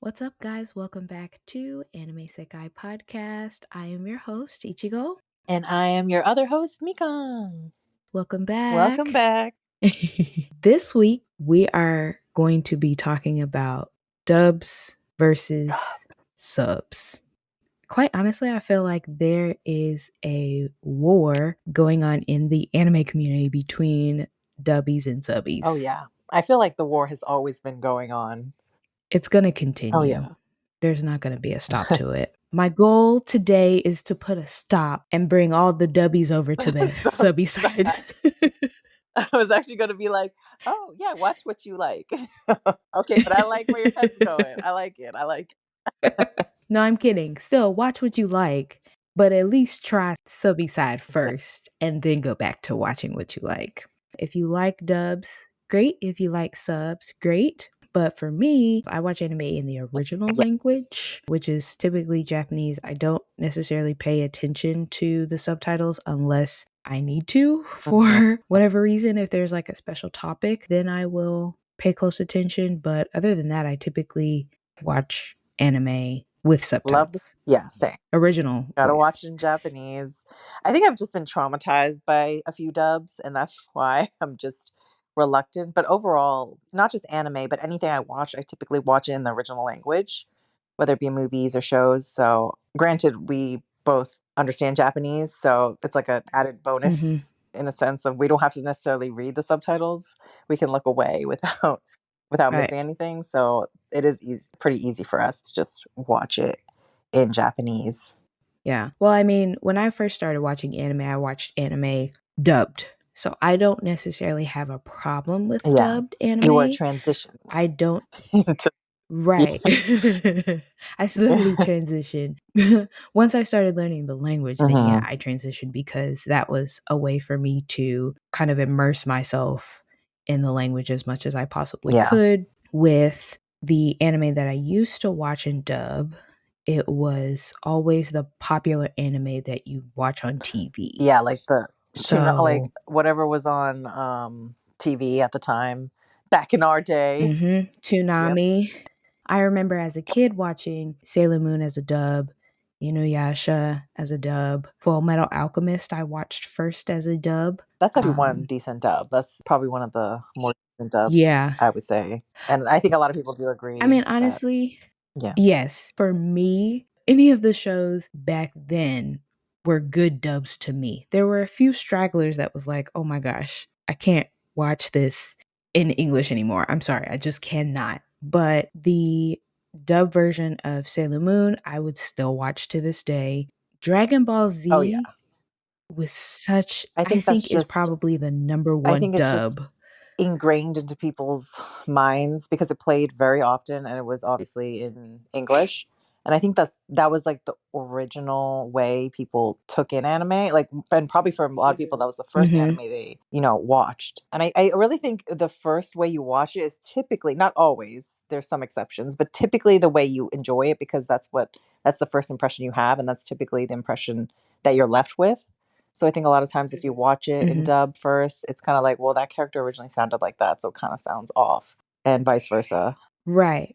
What's up, guys? Welcome back to Anime Sekai Podcast. I am your host, Ichigo. And I am your other host, Mikan. Welcome back. Welcome back. This week, we are going to be talking about dubs versus subs. Quite honestly, I feel like there is a war going on in the anime community between dubbies and subbies. Oh, yeah. I feel like the war has always been going on. It's going to continue. Oh, yeah. There's not going to be a stop to it. My goal today is to put a stop and bring all the dubbies over to the subby side. I was actually going to be like, oh, yeah, watch what you like. Okay, but I like where your head's going. I like it. No, I'm kidding. Still, watch what you like, but at least try subby side first and then go back to watching what you like. If you like dubs, great. If you like subs, great. But for me, I watch anime in the original language, which is typically Japanese. I don't necessarily pay attention to the subtitles unless I need to for whatever reason. If there's like a special topic, then I will pay close attention. But other than that, I typically watch anime with subtitles. Yeah, same. Original Gotta voice. watch in Japanese. I think I've just been traumatized by a few dubs, and that's why I'm just reluctant. But overall, not just anime, but anything I watch, I typically watch it in the original language, whether it be movies or shows. So, granted, we both understand Japanese, so it's like an added bonus in a sense of we don't have to necessarily read the subtitles. We can look away without Right. missing anything. So it is pretty easy for us to just watch it in Japanese. Yeah. Well, I mean, when I first started watching anime, I watched anime dubbed. So I don't necessarily have a problem with Yeah. dubbed anime. You were transitioned. I don't. into Right. I slowly transitioned. Once I started learning the language, then yeah, I transitioned because that was a way for me to kind of immerse myself in the language as much as I possibly could. With the anime that I used to watch in dub, it was always the popular anime that you watch on TV. Yeah, like the So whatever was on TV at the time back in our day. Toonami. I remember as a kid watching Sailor Moon as a dub, Inuyasha as a dub, Full Metal Alchemist I watched first as a dub. That's actually one decent dub. That's probably one of the more decent dubs, Yeah. I would say. And I think a lot of people do agree. I mean, honestly, yeah. Yes. For me, any of the shows back then were good dubs to me. There were a few stragglers that was like, oh my gosh, I can't watch this in English anymore. I'm sorry, I just cannot. But the dub version of Sailor Moon, I would still watch to this day. Dragon Ball Z was such, I think is probably the number one dub. Ingrained into people's minds because it played very often and it was obviously in English. And I think that was like the original way people took in anime. Like, and probably for a lot of people, that was the first anime they, watched. And I really think the first way you watch it is typically, not always, there's some exceptions, but typically the way you enjoy it because that's the first impression you have. And that's typically the impression that you're left with. So I think a lot of times if you watch it in dub first, it's kind of like, well, that character originally sounded like that, so it kind of sounds off, and vice versa. Right.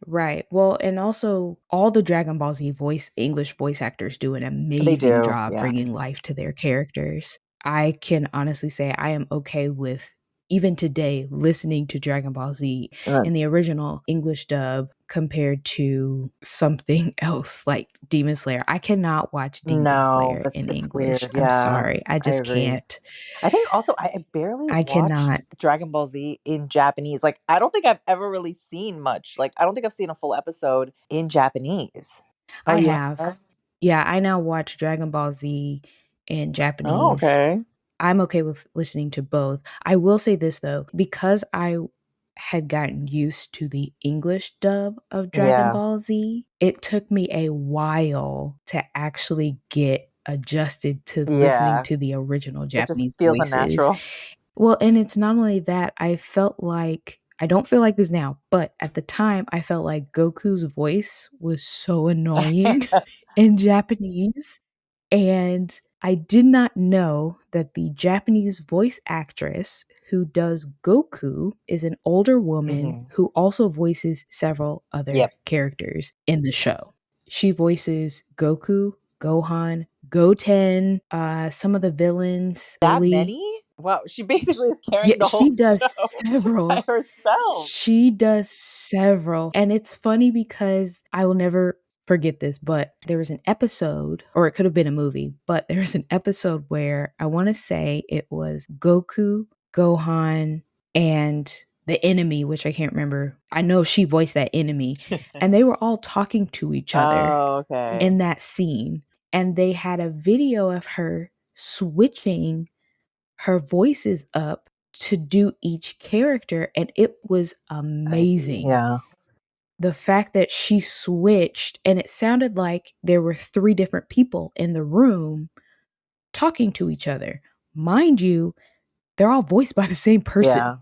Well, and also all the Dragon Ball Z English voice actors do an amazing job bringing life to their characters. I can honestly say I am okay with, even today, listening to Dragon Ball Z in the original English dub compared to something else like Demon Slayer. I cannot watch Demon Slayer in English. Weird. I'm sorry. I just can't. I think also I barely watched Dragon Ball Z in Japanese. Like, I don't think I've ever really seen much. Like, I don't think I've seen a full episode in Japanese. I have. Yeah, I now watch Dragon Ball Z in Japanese. Oh, okay. I'm okay with listening to both. I will say this though, because I had gotten used to the English dub of Dragon Ball Z, it took me a while to actually get adjusted to listening to the original Japanese it just feels voices. unnatural. Well, and it's not only that, I don't feel like this now, but at the time I felt like Goku's voice was so annoying in Japanese. And I did not know that the Japanese voice actress who does Goku is an older woman Hmm. who also voices several other Yep. characters in the show. She voices Goku, Gohan, Goten, some of the villains, That Billy. many? Wow, she basically is Yeah, carrying the she whole does show by several. herself. She does several. And it's funny because I will never forget this, but there was an episode, or it could have been a movie, but there was an episode where I want to say it was Goku, Gohan, and the enemy, which I can't remember. I know she voiced that enemy, and they were all talking to each other Oh, okay. in that scene. And they had a video of her switching her voices up to do each character, and it was I see. amazing. Yeah. The fact that she switched and it sounded like there were three different people in the room talking to each other. Mind you, they're all voiced by the same person. Yeah.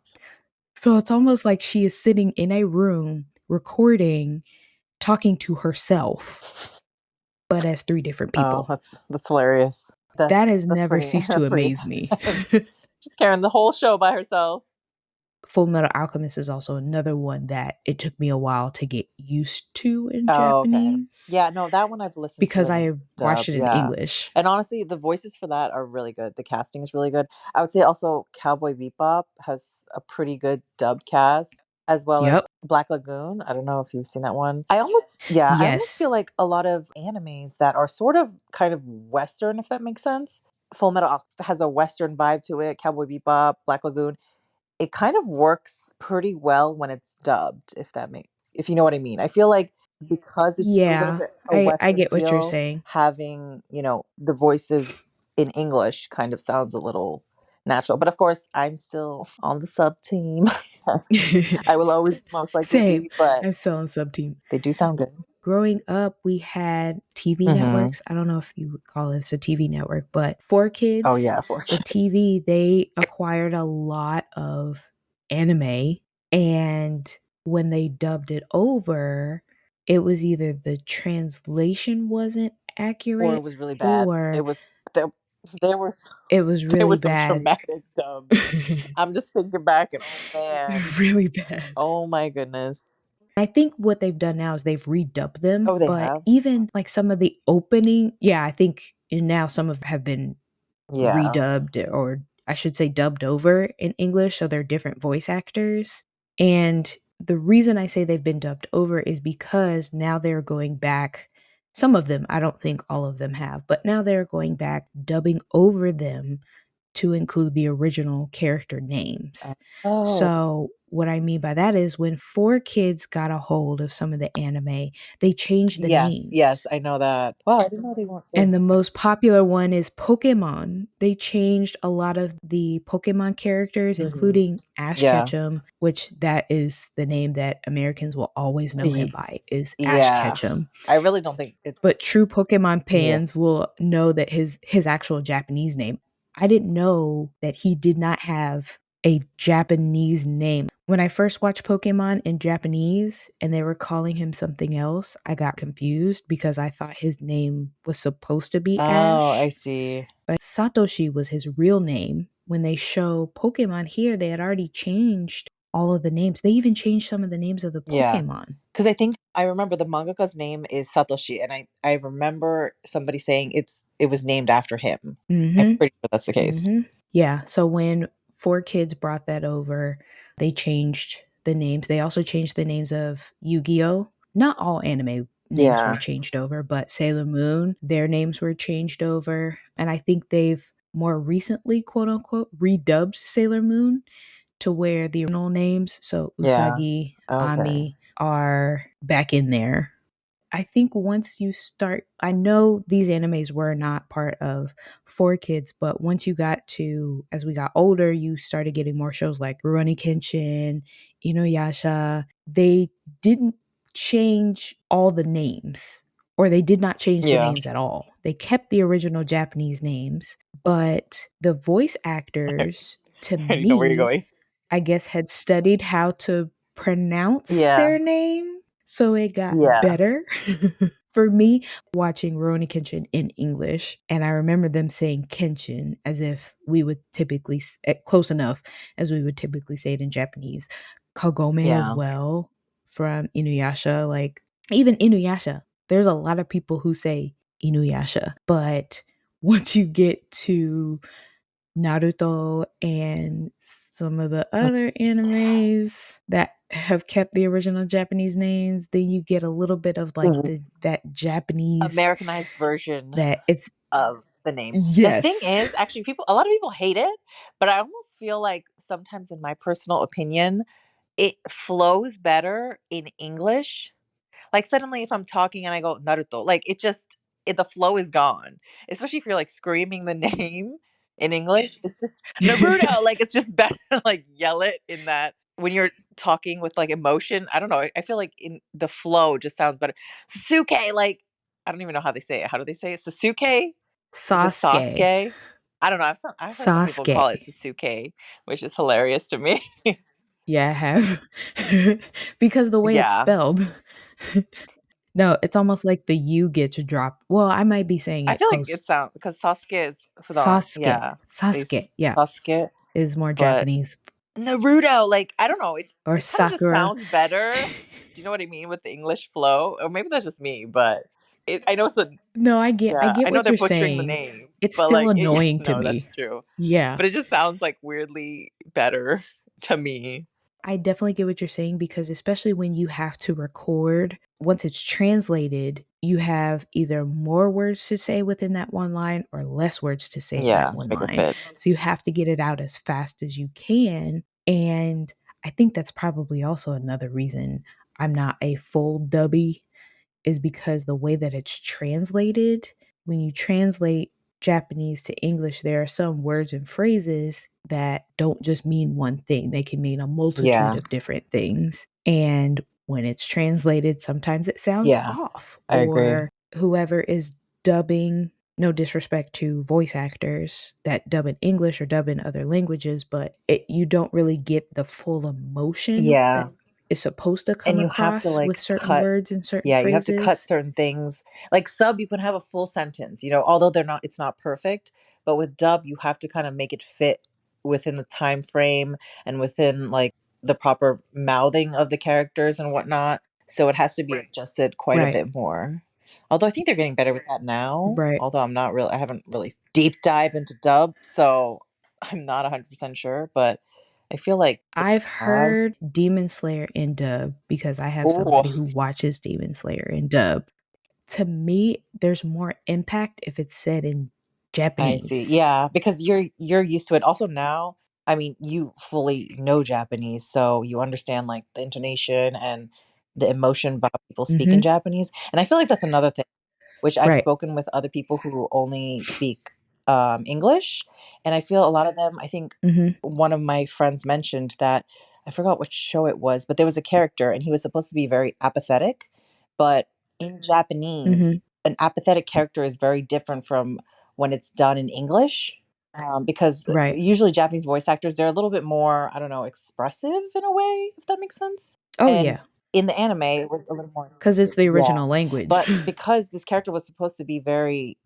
So it's almost like she is sitting in a room recording, talking to herself, but as three different Oh, people. that's hilarious. That has That's never pretty ceased to that's pretty amaze me. intense. She's carrying the whole show by herself. Full Metal Alchemist is also another one that it took me a while to get used to in Oh, okay. Japanese Yeah, no, that one I've listened to because in I watched dub, it in yeah. English. And honestly, the voices for that are really good. The casting is really good. I would say also Cowboy Bebop has a pretty good dubbed cast, as well as Yep. Black Lagoon. I don't know if you've seen that one. I almost Yes. feel like a lot of animes that are sort of kind of Western, if that makes sense. Full Metal has a Western vibe to it. Cowboy Bebop, Black Lagoon, it kind of works pretty well when it's dubbed, if you know what I mean. I feel like because it's a little Yeah. bit a I Western get what you're feel, saying. having, the voices in English kind of sounds a little natural. But of course, I'm still on the sub team. I will always most likely Same. be, but I'm still on sub team. they do sound good. Growing up, we had TV Hmm. networks. I don't know if you would call this a TV network, but for Oh kids, yeah, for the TV, they acquired a lot of anime. And when they dubbed it over, it was either the translation wasn't or it accurate was really bad. or There, there was it was there really was some bad. traumatic dubs. I'm just thinking back and oh man. Really bad. Oh my goodness. I think what they've done now is they've redubbed them, Oh, they but have? even like some of the opening, yeah, I think now some of have been Yeah. redubbed, or I should say dubbed over in English, so they're different voice actors. And the reason I say they've been dubbed over is because now they're going back. Some of them, I don't think all of them have, but now they're going back dubbing over them to include the original character names. Oh. So, what I mean by that is when 4Kids got a hold of some of the anime, they changed the Yes, yes, names. I know that. Wow, I didn't know they weren't good. And the most popular one is Pokemon. They changed a lot of the Pokemon characters, Mhm. including Ash Yeah. Ketchum, which that is the name that Americans will always know him Ye by, is Ash yeah. Ketchum. I really don't think But it's true Pokemon yeah. fans will know that his actual Japanese name. I didn't know that he did not have a Japanese name. When I first watched Pokemon in Japanese and they were calling him something else, I got confused because I thought his name was supposed to be Oh, I Ash, see. but Satoshi was his real name. When they show Pokemon here, they had already changed all of the names. They even changed some of the names of the Yeah. Pokemon. Because I remember the mangaka's name is Satoshi, and I remember somebody saying it was named after him. I'm Mhm. pretty sure that's the case. Mhm. Yeah, so when 4Kids brought that over, they changed the names. They also changed the names of Yu-Gi-Oh! Not all anime names were Yeah. changed over, but Sailor Moon, their names were changed over, and I think they've more recently, quote unquote, redubbed Sailor Moon to where the original names, so Yeah. Usagi, Okay. Ami, are back in there. I think once you start, I know these animes were not part of 4Kids, but once you got to, as we got older, you started getting more shows like Rurouni Kenshin, Inuyasha. They didn't change all the names, or they did not change the Yeah. names at all. They kept the original Japanese names, but the voice I actors, to already know where you're me, going. I guess had studied how to pronounce Yeah. their name, so it got Yeah. better. For me, watching Rurouni Kenshin in English, and I remember them saying Kenshin as if we would typically, close enough as we would typically say it in Japanese. Kagome as Yeah. well from Inuyasha. Like, even Inuyasha, there's a lot of people who say Inuyasha, but once you get to Naruto and some of the other animes that have kept the original Japanese names, then you get a little bit of like Mhm. that Japanese Americanized version that it's of the name. The thing yes. is, actually, a lot of people hate it, but I almost feel like sometimes, in my personal opinion, it flows better in English. Like, suddenly, if I'm talking and I go Naruto, like, the flow is gone. Especially if you're like screaming the name in English. It's just Naruto. Like, it's just better to like yell it in that when you're talking with like emotion. I don't know. I feel like in the flow just sounds better. Sasuke, like, I don't even know how they say it. How do they say it? Sasuke? Is it Sasuke. Sasuke? I don't know. I've heard some people Sasuke. call it Sasuke, which is hilarious to me. Yeah, I have. Because the way it's Yeah. spelled. No, it's almost like the U gets dropped. Well, I might be saying I it feel like close. it sounds because Sasuke is Sasuke. yeah, Sasuke. Yeah, Sasuke, is more but Japanese. Naruto, like, I don't know, Or it kinda just Sakura. sounds better. Do you know what I mean with the English flow? Or maybe that's just me, but I know it's a No, I yeah, get I know what they're you're butchering the saying. name, It's but, still like, yeah, annoying to no, me. that's true. Yeah. But it just sounds, like, weirdly better to me. I definitely get what you're saying because especially when you have to record, once it's translated, you have either more words to say within that one line or less words to say in that Yeah, to one make it line. fit. So you have to get it out as fast as you can. And I think that's probably also another reason I'm not a full dubby is because the way that it's translated, when you translate Japanese to English, there are some words and phrases that don't just mean one thing. They can mean a multitude Yeah, of different things. And when it's translated, sometimes it sounds yeah, off, I agree. or whoever is dubbing, no disrespect to voice actors that dub in English or dub in other languages, but you don't really get the full emotion that Yeah, is supposed to come and you have to, across with like, certain cut words and certain yeah, you have to cut phrases. certain things. Like sub, you can have a full sentence, although it's not perfect, but with dub, you have to kind of make it fit within the time frame and within like the proper mouthing of the characters and whatnot. So it has to be adjusted quite a Right. bit more. Although I think they're getting better with that now. Right. Although I haven't really deep dive into dub, so I'm not 100% sure, but I feel like they I've have. heard Demon Slayer in dub because I have Oh, somebody who watches Demon Slayer in dub. To me, there's more impact if it's said in I see. Japanese. Yeah, because you're used to it. Also now, I mean, you fully know Japanese, so you understand like the intonation and the emotion by people speak in Mhm. Japanese. And I feel like that's another thing which I've Right. spoken with other people who only speak English, and I feel a lot of them. I think Mhm. one of my friends mentioned that I forgot which show it was, but there was a character, and he was supposed to be very apathetic, but in Japanese, Mhm. an apathetic character is very different from when it's done in English. Because Right. usually Japanese voice actors, they're a little bit more, I don't know, expressive in a way, if that makes sense. Oh, And yeah, in the anime, it was a little more because it's expressive. the Yeah. original language. But because this character was supposed to be very,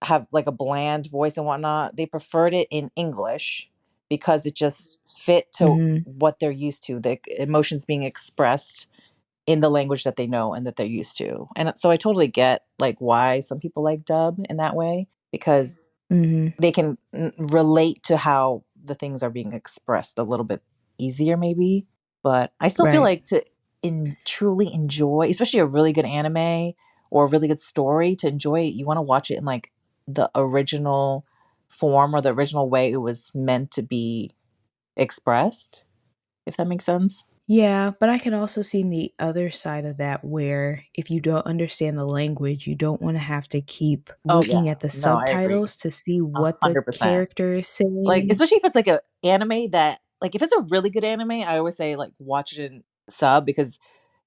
have like a bland voice and whatnot, they preferred it in English because it just fit to Mhm. what they're used to, the emotions being expressed in the language that they know and that they're used to. And so I totally get like why some people like dub in that way because Mhm. they can relate to how the things are being expressed a little bit easier maybe, but I still feel Right. like to truly enjoy, especially a really good anime or a really good story, to enjoy it, you want to watch it in like the original form or the original way it was meant to be expressed, if that makes sense. Yeah, but I can also see the other side of that where if you don't understand the language, you don't want to have to keep Oh yeah, looking at the no, I agree. subtitles to see what the 100%. character is Like, saying. especially if it's like a anime that like if it's a really good anime, I always say like watch it in sub because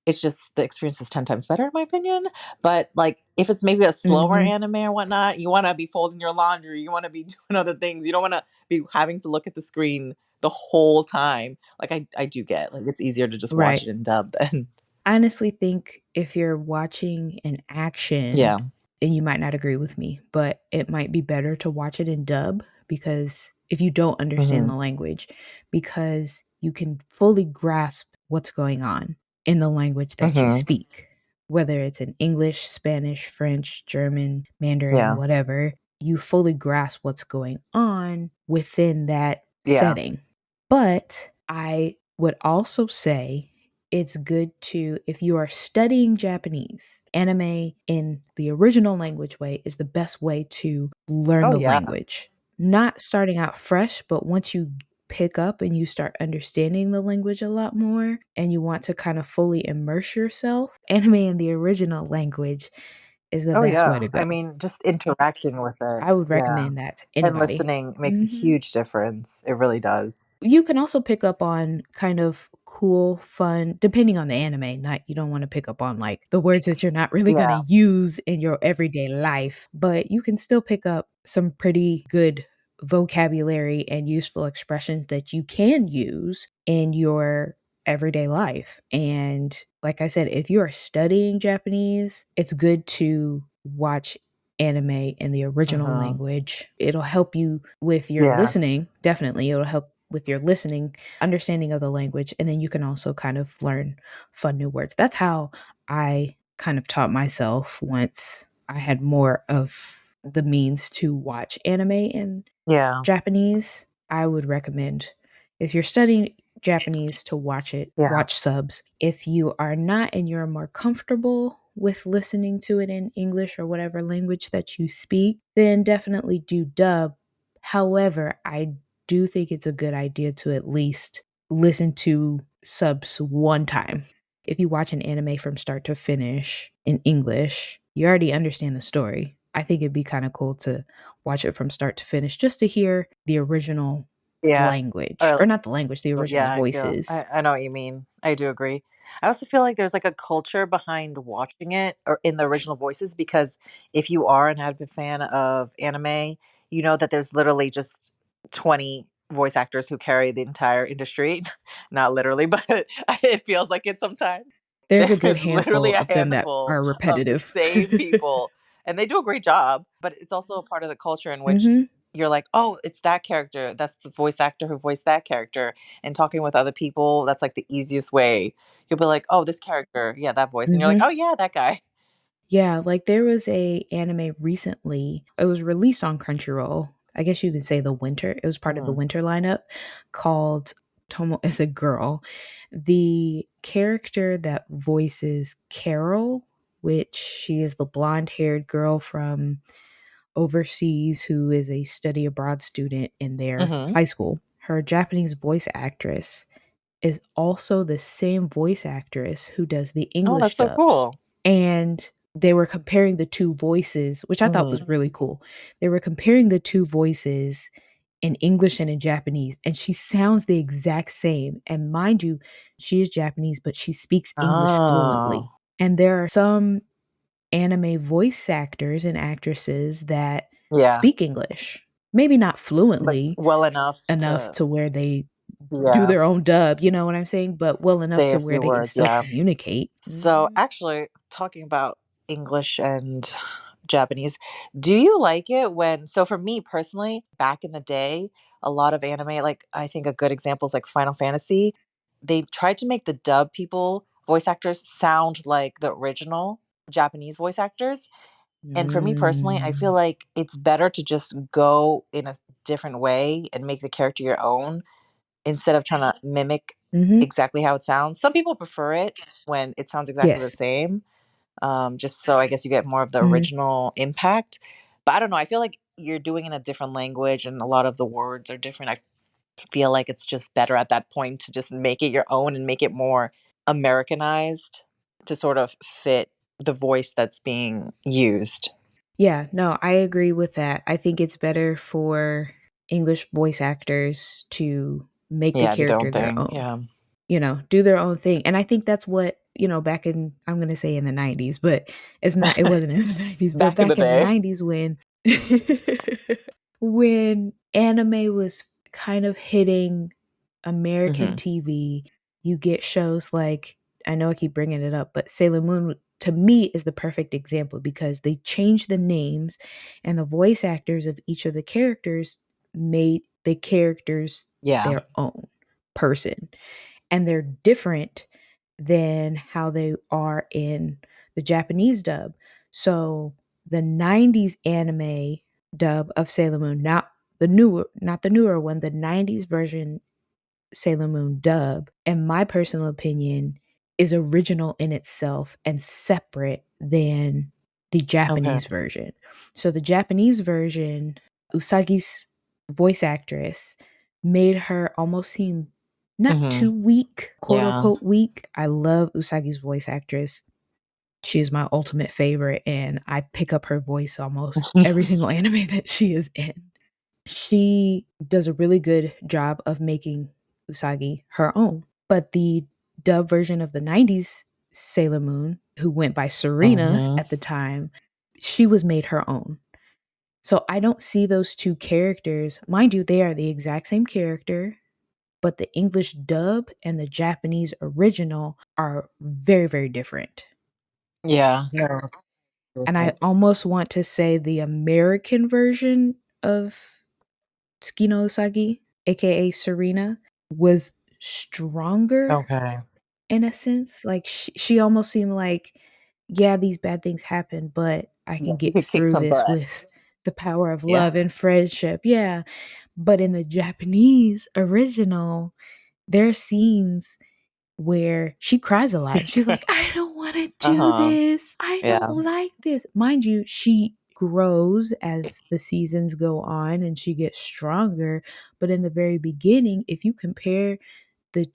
it's just the experience is 10 times better in my opinion. But like if it's maybe a slower Mhm. anime or whatnot, you want to be folding your laundry, you want to be doing other things. You don't want to be having to look at the screen the whole time. Like I do get like it's easier to just watch Right. it in dub then. I honestly think if you're watching an action, Yeah. and you might not agree with me, but it might be better to watch it in dub because if you don't understand Hmm. the language, because you can fully grasp what's going on in the language that you Hmm. speak, whether it's in English, Spanish, French, German, Mandarin, Yeah. whatever, you fully grasp what's going on within that Yeah. setting. But I would also say it's good to, if you are studying Japanese, anime in the original language way is the best way to learn Oh the yeah. language. Not starting out fresh, but once you pick up and you start understanding the language a lot more and you want to kind of fully immerse yourself, anime in the original language is the Oh best way yeah. to go. I mean, just interacting with it. I would Yeah. recommend that to And anybody. listening makes a Mhm. huge difference. It really does. You can also pick up on kind of cool, fun, depending on the anime. Not, you don't want to pick up on like the words that you're not really going to Yeah. use in your everyday life, but you can still pick up some pretty good vocabulary and useful expressions that you can use in your everyday life. And like I said, if you are studying Japanese, it's good to watch anime in the original Hmm. language. It'll help you with your Yeah. listening. Definitely, it'll help with your listening, understanding of the language, and then you can also kind of learn fun new words. That's how I kind of taught myself once I had more of the means to watch anime in Yeah. Japanese. I would recommend, if you're studying Japanese, to watch it, Yeah. watch subs. If you are not and you're more comfortable with listening to it in English or whatever language that you speak, then definitely do dub. However, I do think it's a good idea to at least listen to subs one time. If you watch an anime from start to finish in English, you already understand the story. I think it'd be kind of cool to watch it from start to finish just to hear the original Yeah. language, Or or not the language, the original yeah, I feel voices. I know what you mean. I do agree. I also feel like there's like a culture behind watching it or in the original voices because if you are an avid fan of anime, you know that there's literally just 20 voice actors who carry the entire industry. Not literally, but it feels like it sometimes. There's a good There's literally handful a of them that handful are of the repetitive. same people, and they do a great job, but it's also a part of the culture in which Mhm. you're like, "Oh, it's that character. That's the voice actor who voiced that character." And talking with other people, that's, like, the easiest way. You'll be like, "Oh, this character, yeah, that voice." And you're like, "Oh, Mhm. yeah, that guy." Yeah, like there was a anime recently. It was released on Crunchyroll. I guess you could say the winter. It was part of the Mhm. winter lineup called Tomo is a girl. The character that voices Carol, which she is the blonde-haired girl from overseas who is a study abroad student in their Mhm. high school. Her Japanese voice actress is also the same voice actress who does the Oh, English that's so dubs. cool. And they were comparing the two voices, which I thought was Mhm. really cool. They were comparing the two voices in English and in Japanese, and she sounds the exact same. And mind you, she is Japanese, but she speaks English fluently. Oh. And there are some anime voice actors and actresses that Yeah, speak English. Maybe not like, fluently well enough enough to to where they do yeah, their own dub, you know what I'm saying? But well enough say to a where few they can words, still yeah. communicate. So, Mhm. actually, talking about English and Japanese, do you like it when so for me personally, back in the day, a lot of anime, like, I think a good example is, like, Final Fantasy, they tried to make the dub people, voice actors, sound like the original Japanese voice actors, and for me personally, I feel Mm. like it's better to just go in a different way and make the character your own instead of trying to mimic Mhm. exactly how it sounds. Some people prefer it when it sounds exactly the Yes. same, just so I guess you get more of the Mhm. original impact. But I don't know, I feel like you're doing it in a different language and a lot of the words are different. I feel like it's just better at that point to just make it your own and make it more Americanized to sort of fit the voice that's being used. Yeah, no, I agree with that. I think it's better for English voice actors to make the Yeah, do their own character their thing. own. Yeah. Do their own thing. And I think that's what, back in, I'm going to say in the 90s, but it wasn't in the 90s, but Back in the back in the day. 90s when when anime was kind of hitting American Mhm. TV, you get shows like I know I keep bringing it up, but Sailor Moon to me is the perfect example because they changed the names and the voice actors of each of the characters made the characters Yeah. their own person, and they're different than how they are in the Japanese dub. So the 90s anime dub of Sailor Moon, not the newer one, the 90s version Sailor Moon dub, in my personal opinion, is original in itself and separate than the Okay. Japanese version. So the Japanese version, Usagi's voice actress made her almost seem not too Mhm. weak, quote Yeah. unquote weak. I love Usagi's voice actress. She is my ultimate favorite, and I pick up her voice almost every single anime that she is in. She does a really good job of making Usagi her own. But the dub version of the 90s Sailor Moon, who went by Serena Mhm. at the time, she was made her own. So I don't see those two characters. Mind you, they are the exact same character, but the English dub and the Japanese original are very, very different. Yeah. No. And I almost want to say the American version of Tsukino Usagi, aka Serena, was stronger Okay. in a sense. Like she almost seemed like, yeah, these bad things happen, but I Yeah, can you get could kick through some this butt. with the power of Yeah. love and friendship. Yeah. But in the Japanese original, there are scenes where she cries a lot. She's like, I don't want to do Uh-huh. this. I don't Yeah. like this. Mind you, she grows as the seasons go on and she gets stronger. But in the very beginning, if you compare the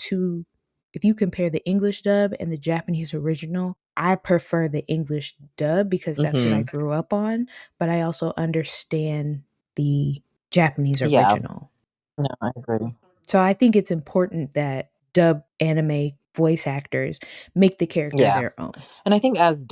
English dub and the Japanese original, I prefer the English dub because that's what I Mhm. grew up on. But I also understand the Japanese Yeah. original. No, I agree. So I think it's important that dub anime voice actors make the character Yeah. their own. And I think as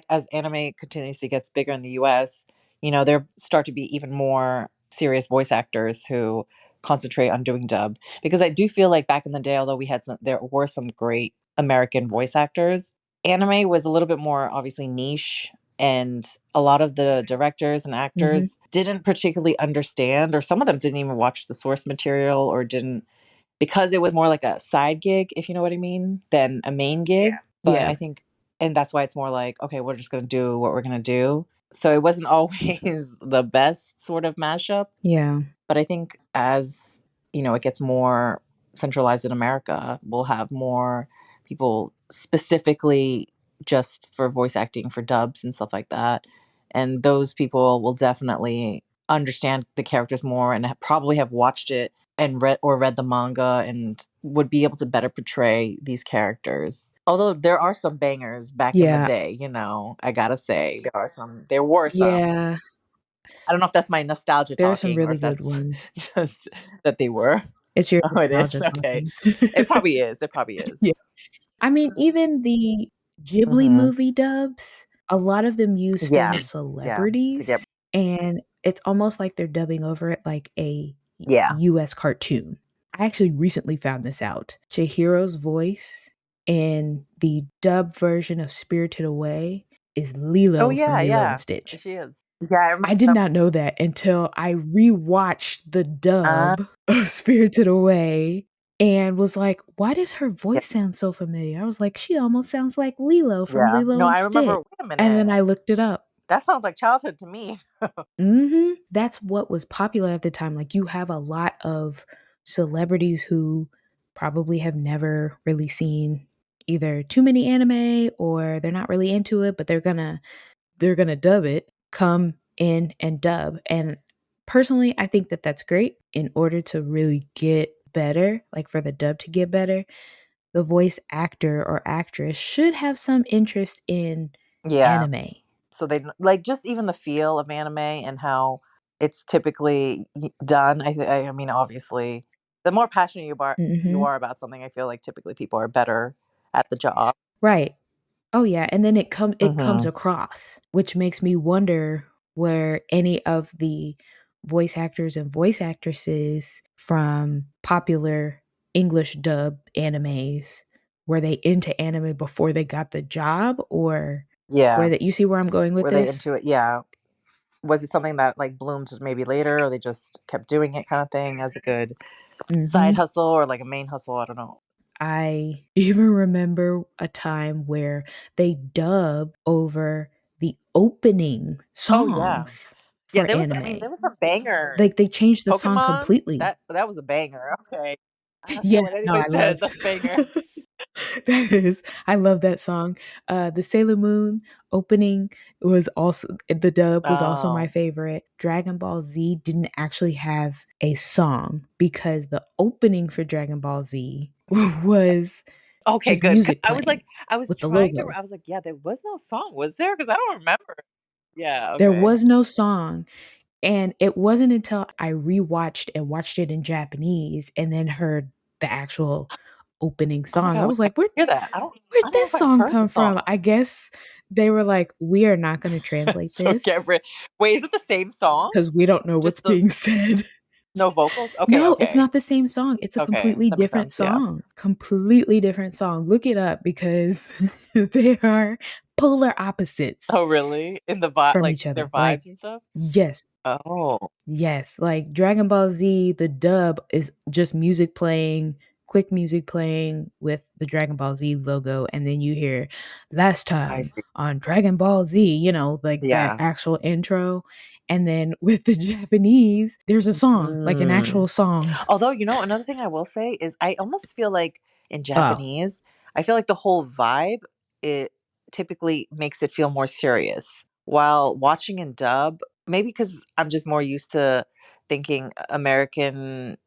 as anime continuously gets bigger in the US, there start to be even more serious voice actors who concentrate on doing dub. Because I do feel like back in the day, although there were some great American voice actors, anime was a little bit more obviously niche. And a lot of the directors and Mhm. actors didn't particularly understand, or some of them didn't even watch the source material, or didn't, because it was more like a side gig, if you know what I mean, than a main gig. But Yeah. I think, and that's why it's more like, okay, we're just going to do what we're going to do. So it wasn't always the best sort of mashup. Yeah. But I think as, it gets more centralized in America, we'll have more people specifically just for voice acting for dubs and stuff like that. And those people will definitely understand the characters more and probably have watched it and read the manga and would be able to better portray these characters. Although there are some bangers back in the Yeah. day, I gotta say there were some. Yeah. I don't know if that's my nostalgia There are some talking or really if good that's ones. just that they were. It's your Oh, it is? nostalgia Okay. talking. It probably is. It probably Yeah. is. I mean, even the Ghibli Mhm. movie dubs, a lot of them use Yeah. famous Yeah. To get celebrities, and it's almost like they're dubbing over it like a yeah. US cartoon. I actually recently found this out. Chihiro's voice in the dub version of Spirited Away is Oh, Lilo from yeah, Lilo and yeah. Stitch. She is. Yeah, I I did remember. not know that until I rewatched the Uh, dub of Spirited Away and was like, why does her yeah. voice sound so familiar? I was like, she almost sounds like Lilo from Yeah. Lilo No, and I remember. Stitch. Wait a And then minute. I looked it up. That sounds like childhood to me. That's what was popular at the time. Like, you have a lot of celebrities who probably have never really seen either too many anime or they're not really into it, but they're gonna dub it, come in and dub. And personally, I think that that's great. In order to really get better, like for the dub to get better, the voice actor or actress should have some interest in Yeah. anime. So they like just even the feel of anime and how it's typically done. I mean, obviously, the more passionate you Hmm. are about something, I feel like typically people are better at the job. Right. Oh yeah, and then it comes Mhm. across, which makes me wonder where any of the voice actors and voice actresses from popular English dub animes were they into anime before they got the job, or Yeah. where that you see where I'm going with Were they this? into it? Yeah. Was it something that like bloomed maybe later, or they just kept doing it kind of thing as a good side Mhm. hustle or like a main hustle? I don't know. I even remember a time where they dub over the opening Oh yeah. songs Yeah, for I mean, anime. there was some bangers. Like, they changed the song Pokemon, completely. that was a banger. Okay. I don't care Yeah, what no, anybody I says, love that's a banger. that is I love that song. The Sailor Moon opening was also the dub was also my Oh. favorite. Dragon Ball Z didn't actually have a song because the opening for Dragon Ball Z was Okay, just good. music playing I was with the trying to logo. I was like, yeah, there was no song, was there? Because I don't remember. Yeah, There okay. was no song, and it wasn't until I rewatched and watched it in Japanese and then heard the actual opening Oh my song. I god, was I like, hear that. Where'd I don't know this if I song heard the come from? I song. guess they were like, "We are not gonna translate So get this rid Wait, is it the same song? because we don't know what's Just the being said." no vocals? Okay, No, it's okay. not the same song. It's a Okay, completely that makes different sense, yeah. song. Completely different song. Look it up because they are polar opposites Oh, really? In the from like, each their other. Like, vibes and stuff? yes, Oh, yes, like Dragon Ball Z, the dub is just music playing, quick music playing with the Dragon Ball Z logo, and then you hear last I time see. on Dragon Ball Z, like that Yeah. actual intro. And then with the Japanese, there's a song, like an Mm. actual song. Although, another thing I will say is I almost feel like in Oh, Japanese, I feel like the whole vibe, it typically makes it feel more serious. While watching in dub, maybe because I'm just more used to thinking American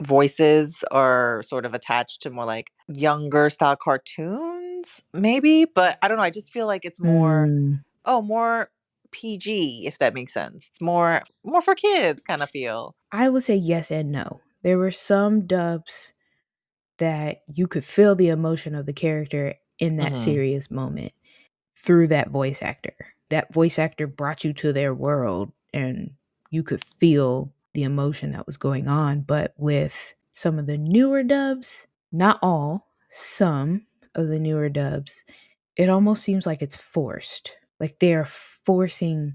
voices are sort of attached to more like younger style cartoons, maybe. But I don't know. I just feel like it's more, mm, oh, more PG, if that makes sense. It's more for kids kind of feel. I would say yes and no. There were some dubs that you could feel the emotion of the character in that Hmm. serious moment through that voice actor. That voice actor brought you to their world and you could feel the emotion that was going on. But with some of the newer dubs, not all, some of the newer dubs, it almost seems like it's forced. Like they're forcing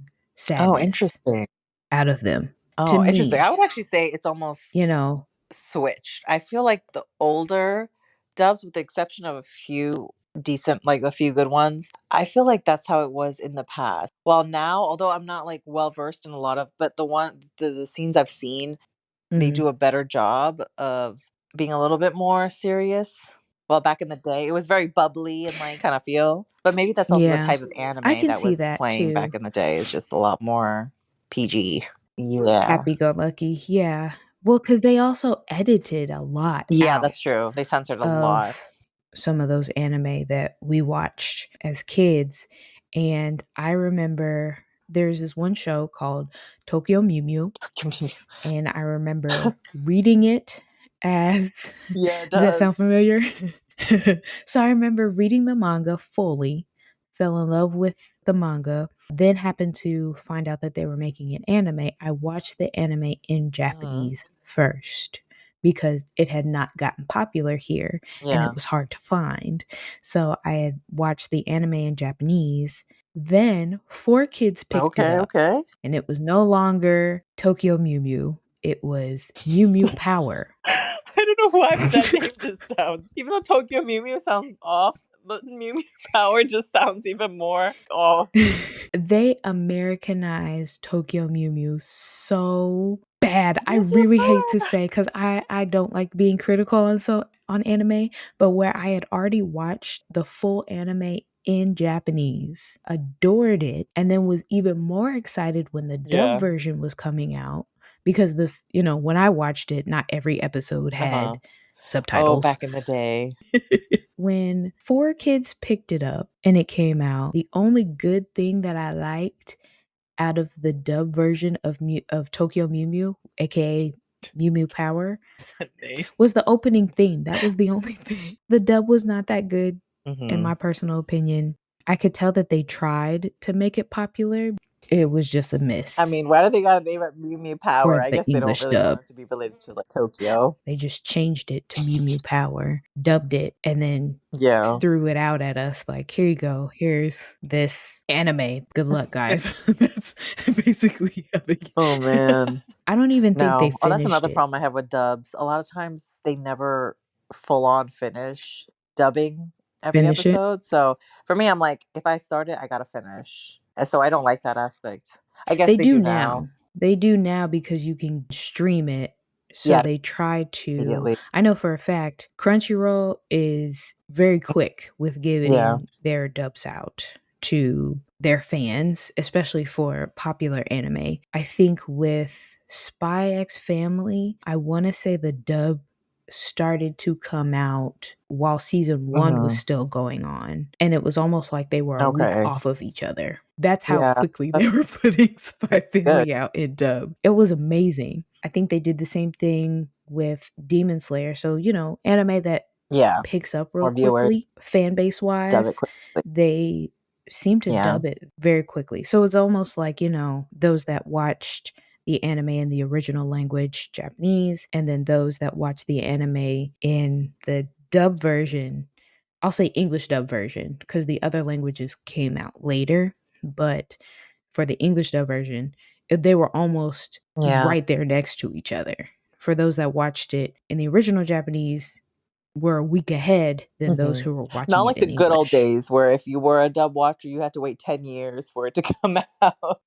Oh, sadness interesting. out of them. To Oh, interesting. I me, would actually say it's almost you know, switched. I feel like the older dubs, with the exception of a few decent, like a few good ones, I feel like that's how it was in the past. While now, although I'm not like well versed in a lot of, but the scenes I've seen, they mm, do a better job of being a little bit more serious. Well, back in the day, it was very bubbly and like kind of feel. But maybe that's also the yeah, type of I anime can that see was that playing too. back in the day. It's just a lot more PG. Yeah. Happy go lucky. Yeah. Well, because they also edited a lot Yeah, that's out true. They censored a lot. of some of those anime that we watched as kids. And I remember there's this one show called Tokyo Mew Mew, and I remember reading it as Yeah, it does that sound does. familiar? So I remember reading the manga fully, fell in love with the manga, then happened to find out that they were making an anime. I watched the anime in Mhm. Japanese first because it had not gotten popular here and Yeah. it was hard to find. So I had watched the anime in Japanese. Then four kids picked it Okay, up okay. and it was no longer Tokyo Mew Mew. It was Mew Mew Power. I don't know why, but that name just sounds, even though Tokyo Mew Mew sounds off, but Mew Mew Power just sounds even more off. They Americanized Tokyo Mew Mew so bad. I Mew Mew really hate to Power. say because I don't like being critical on anime, but where I had already watched the full anime in Japanese, adored it, and then was even more excited when the dub Yeah. version was coming out because when I watched it, not every episode Uh-huh. had Oh, subtitles. back in the day. When four kids picked it up and it came out, the only good thing that I liked out of the dub version of Tokyo Mew Mew, aka Mew Mew Power, That name. was the opening theme. That was the only thing. The dub was not that good, in Mhm. my personal opinion. I could tell that they tried to make it popular. It was just a I miss mean, why do they gotta name it Mew Mew for Power? I the guess they don't English really dub. want it to be related to like Tokyo. They just changed it to Mew Mew Power, dubbed it, and then Yeah. threw it out at us like, here you go. Here's this anime. Good luck, guys. That's basically how they. Oh man. I don't even think they No. Oh, that's finished another it. problem I have with dubs. A lot of times they never full on finish dubbing every Finish it. episode. So for me, I'm like, if I start it, I gotta finish. And so I don't like that aspect. I guess They they do do now. now. They do now because you can stream it. So Yeah, they try to. immediately. I know for a fact, Crunchyroll is very quick with Yeah. giving their dubs out to their fans, especially for popular anime. I think with Spy X Family, I want to say the dub started to come out while season one was Hmm. still going on. And it was almost like they were a week Okay. off of each other. That's how Yeah. quickly That's they were putting Spy good. Family out in dub. It was amazing. I think they did the same thing with Demon Slayer. So, anime that Yeah. picks up real More viewers, quickly, fan base dub it wise, quickly. they seem to Yeah. dub it very quickly. So it's almost like, those that watched the anime in the original language, Japanese, and then those that watch the anime in the dub version. I'll say English dub version because the other languages came out later. But for the English dub version, they were almost Yeah. right there next to each other. For those that watched it in the original Japanese, were a week ahead than those Hmm. who were Not watching it like the in good old English. days where if you were a dub watcher, you had to wait 10 years for it to come out.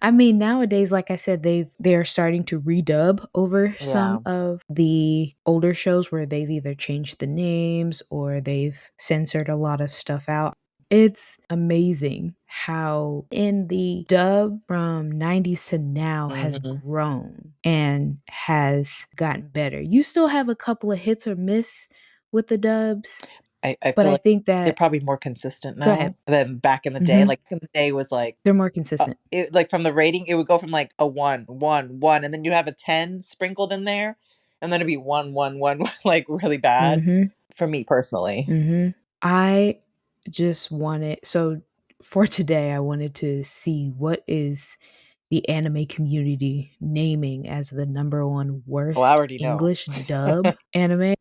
I mean, nowadays, like I said, they're starting to redub over Yeah. some of the older shows where they've either changed the names or they've censored a lot of stuff out. It's amazing how in the dub from 90s to now has Hmm. grown and has gotten better. You still have a couple of hits or miss with the dubs, I but feel I like think they're that probably more consistent go ahead. now than back in the day. Mhm. Like in the day was like They're more consistent. like from the rating, it would go from like a 1, 1, 1, and then you have a 10 sprinkled in there, and then it'd be 1, 1, 1, like really bad Mhm. for me personally. I just wanted so for today I wanted to see what is the anime community naming as the number one Well, I worst already know. English dub anime.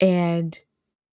And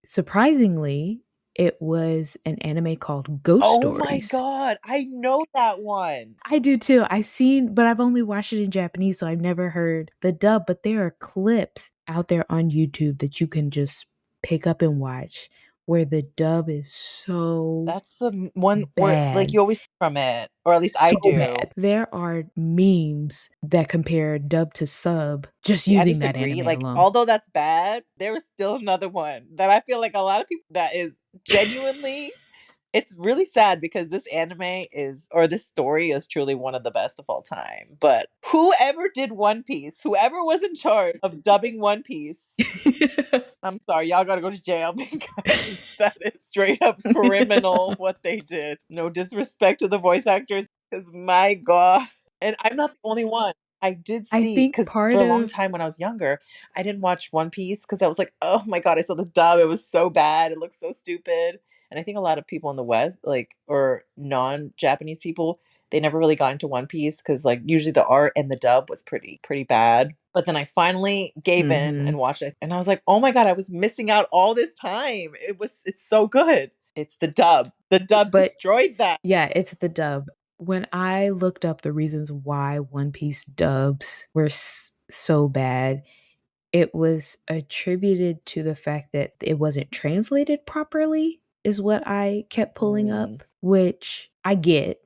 surprisingly, it was an anime called Ghost Oh my Stories. god, I know that one. I do too. I've seen, but I've only watched it in Japanese, so I've never heard the dub. But there are clips out there on YouTube that you can just pick up and watch where the dub is so That's the one where like bad. you always see from it, or at least I So do. bad. There are memes that compare dub to sub just See, I using that disagree. anime Like, alone. although that's bad, there is still another one that I feel like a lot of people that is genuinely it's really sad because this anime is or this story is truly one of the best of all time. But whoever did One Piece, whoever was in charge of dubbing One Piece, I'm sorry, y'all gotta go to jail because that is straight up criminal what they did. No disrespect to the voice actors, because my god. And I'm not the only one. I did I see think because for part a long of time when I was younger, I didn't watch One Piece because I was like, oh my god, I saw the dub. It was so bad. It looked so stupid. And I think a lot of people in the West, like or non-Japanese people, they never really got into One Piece because like usually the art and the dub was pretty bad. But then I finally gave in and Mhm. watched it, and I was like, "Oh my god, I was missing out all this time. It's so good." It's the dub. The dub But destroyed that. yeah, it's the dub. When I looked up the reasons why One Piece dubs were so bad, it was attributed to the fact that it wasn't translated properly, is what I kept pulling Mm, up, which I get.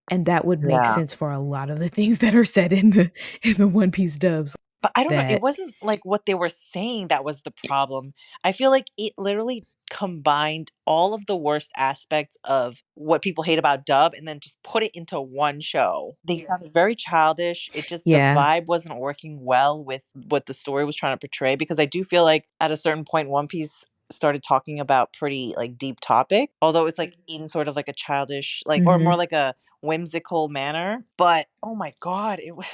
And that would make yeah. sense for a lot of the things that are said in the One Piece dubs But I don't know, it that wasn't, like, what they were saying that was the problem. I feel like it literally combined all of the worst aspects of what people hate about dub and then just put it into one show. They sounded very childish, it just the yeah. vibe wasn't working well with what the story was trying to portray, because I do feel like at a certain point, One Piece started talking about pretty, like, deep topic, although it's, like, in sort of like a childish, like or more Mhm, like a whimsical manner, but, oh my god, it was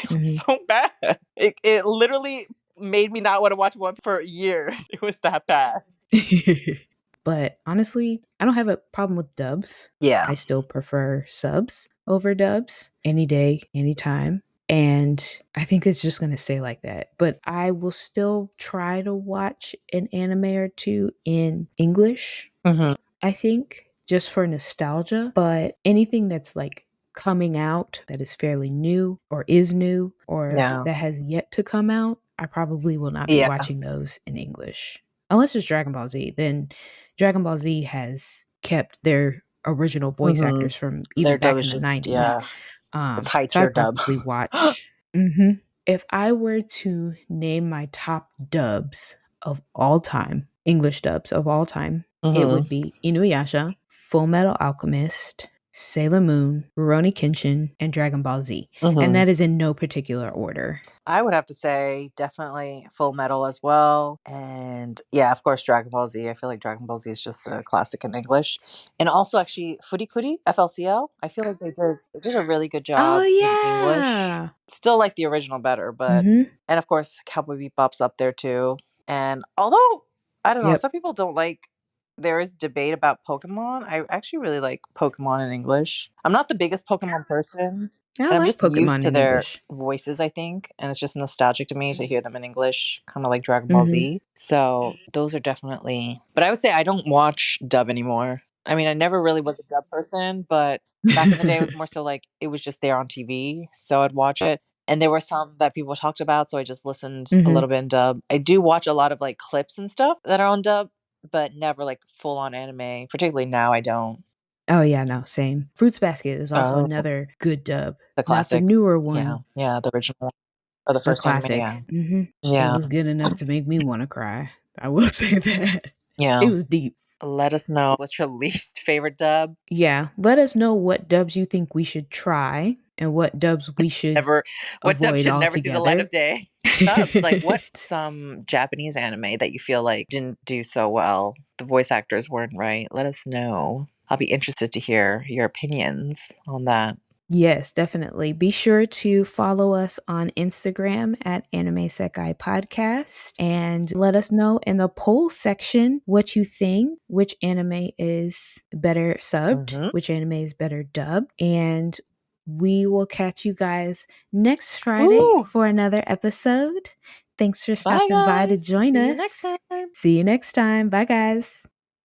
it was mhm. so bad. It literally made me not wanna watch one for a year. It was that bad. But honestly, I don't have a problem with dubs. Yeah. I still prefer subs over dubs any day, anytime. And I think it's just going to stay like that. But I will still try to watch an anime or two in English, Hmm. I think, just for nostalgia. But anything that's like coming out that is fairly new or is new or Yeah. that has yet to come out, I probably will not be Yeah. watching those in English. Unless it's Dragon Ball Z, then Dragon Ball Z has kept their original voice Hmm. actors from Their even dub back in is the just, 90s. yeah, it's high So I tier dub. probably watch. Mhm. If I were to name my top dubs of all time, English dubs of all time, it Hmm. would be Inuyasha, Full Metal Alchemist, Sailor Moon, Rurouni Kenshin, and Dragon Ball Z. And Hmm. that is in no particular order. I would have to say definitely Full Metal as well. And yeah, of course, Dragon Ball Z. I feel like Dragon Ball Z is just a classic in English. And also, actually, Furikuri, FLCL. I feel like they did a really good Oh, job in English. yeah. Still like the original better, but, Mm-hmm. and of course, Cowboy Bebop's up there too. And although, I don't know, Yep. some people don't like, there is debate about Pokemon. I actually really like Pokemon in English. I'm not the biggest Pokemon person. I And I'm like just used Pokemon to in their English. voices, I think, and it's just nostalgic to me to hear them in English, kind of like Dragon Ball Mm-hmm. Z. So those are definitely. But I would say I don't watch dub anymore. I mean, I never really was a dub person, but back in the day, it was more so like it was just there on TV, so I'd watch it. And there were some that people talked about, so I just listened a Mm-hmm. little bit in dub. I do watch a lot of like clips and stuff that are on dub, but never like full on anime. Particularly now, I don't. Oh, yeah, no, same. Fruits Basket is also Oh, another good dub. the Not the classic. newer Yeah, one, yeah, the original. Or the the first anime, yeah. classic. It Yeah. was good enough to make me want to cry. I will say that. It Yeah. was deep. Let us know what's your least favorite dub. Yeah, let us know what dubs you think we should try and what dubs we should Never What dub avoid should never see the light of altogether. day? Subs. Like what some Japanese anime that you feel like didn't do so well. The voice actors weren't right. Let us know. I'll be interested to hear your opinions on that. Yes, definitely. Be sure to follow us on Instagram at Anime Sekai Podcast and let us know in the poll section what you think, which anime is better subbed, Hmm. which anime is better dubbed. And we will catch you guys next Friday Woo! for another episode. Thanks for Bye stopping by to guys. join See you next us. time. See you next time. Bye, guys.